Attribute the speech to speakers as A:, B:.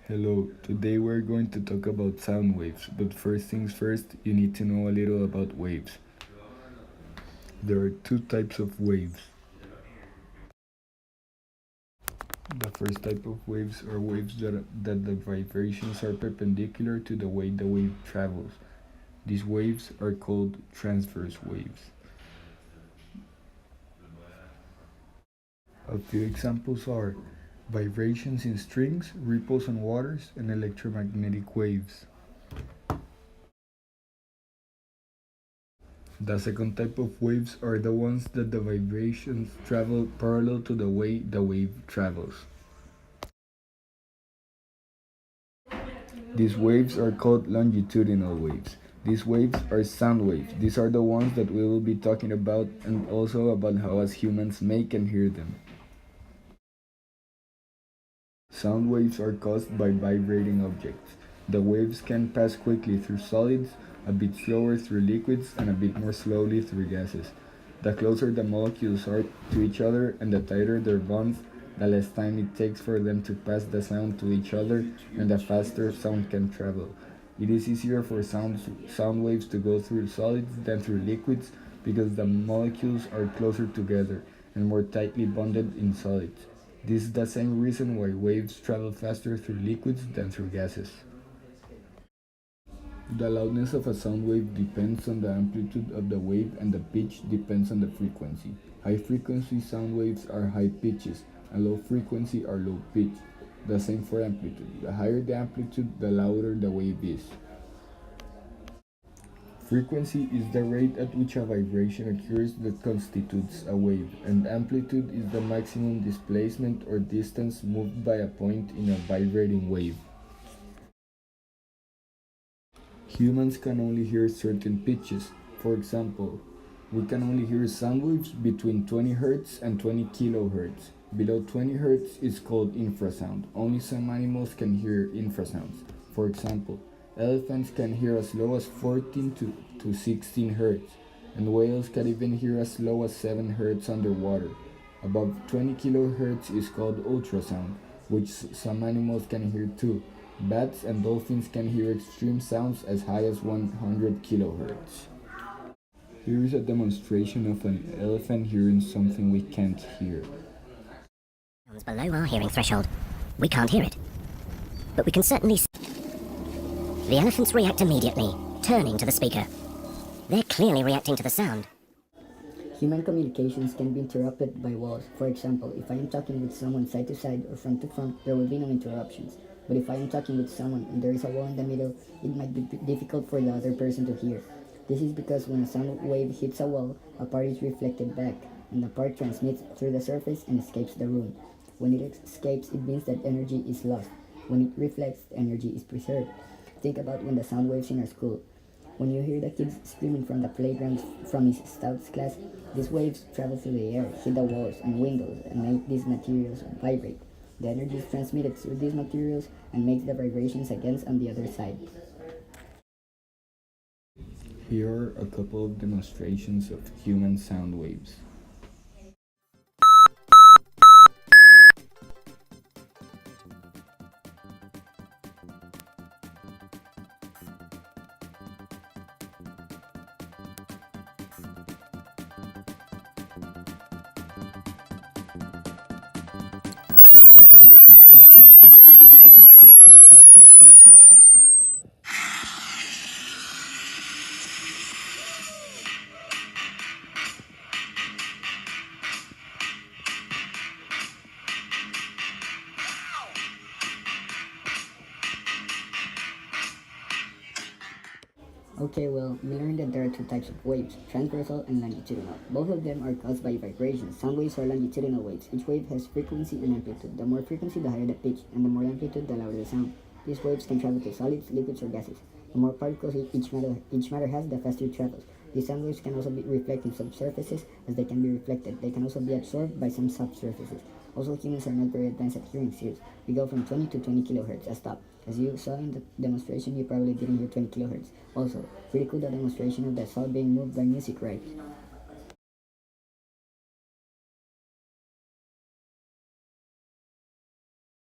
A: Hello, today we're going to talk about sound waves, but first things first, you need to know a little about waves. There are two types of waves. The first type of waves are waves that the vibrations are perpendicular to the way the wave travels. These waves are called transverse waves. A few examples are vibrations in strings, ripples on waters, and electromagnetic waves. The second type of waves are the ones that the vibrations travel parallel to the way the wave travels. These waves are called longitudinal waves. These waves are sound waves. These are the ones that we will be talking about, and also about how as humans make and hear them. Sound waves are caused by vibrating objects. The waves can pass quickly through solids, a bit slower through liquids, and a bit more slowly through gases. The closer the molecules are to each other and the tighter their bonds, the less time it takes for them to pass the sound to each other, and the faster sound can travel. It is easier for sound waves to go through solids than through liquids because the molecules are closer together and more tightly bonded in solids. This is the same reason why waves travel faster through liquids than through gases. The loudness of a sound wave depends on the amplitude of the wave, and the pitch depends on the frequency. High frequency sound waves are high pitches, and low frequency are low pitch. The same for amplitude. The higher the amplitude, the louder the wave is. Frequency is the rate at which a vibration occurs that constitutes a wave, and amplitude is the maximum displacement or distance moved by a point in a vibrating wave. Humans can only hear certain pitches. For example, we can only hear sound waves between 20 Hz and 20 kHz. Below 20 Hz is called infrasound. Only some animals can hear infrasounds. For example, elephants can hear as low as 14 to 16 Hz, and whales can even hear as low as 7 Hz underwater. Above 20 kHz is called ultrasound, which some animals can hear too. Bats and dolphins can hear extreme sounds as high as 100 kHz. Here is a demonstration of an elephant hearing something we can't hear.
B: Below our hearing threshold. We can't hear it. But we can certainly see. The elephants react immediately, turning to the speaker. They're clearly reacting to the sound.
C: Human communications can be interrupted by walls. For example, if I am talking with someone side to side or front to front, there will be no interruptions. But if I am talking with someone and there is a wall in the middle, it might be difficult for the other person to hear. This is because when a sound wave hits a wall, a part is reflected back, and the part transmits through the surface and escapes the room. When it escapes, it means that energy is lost. When it reflects, energy is preserved. Think about when the sound waves in our school. When you hear the kids screaming from the playground from Miss Stout's class, these waves travel through the air, hit the walls and windows, and make these materials vibrate. The energy is transmitted through these materials and makes the vibrations against on the other side.
A: Here are a couple of demonstrations of human sound waves.
C: Okay, well, we learned that there are two types of waves, transversal and longitudinal. Both of them are caused by vibrations. Sound waves are longitudinal waves. Each wave has frequency and amplitude. The more frequency, the higher the pitch, and the more amplitude, the louder the sound. These waves can travel to solids, liquids, or gases. The more particles each matter has, the faster it travels. These sound waves can also be reflecting subsurfaces as they can be reflected. They can also be absorbed by some subsurfaces. Also, humans are not very advanced at hearing series. We go from 20 to 20 kilohertz as top. As you saw in the demonstration, you probably didn't hear 20 kilohertz. Also, pretty cool the demonstration of the saw being moved by music, right?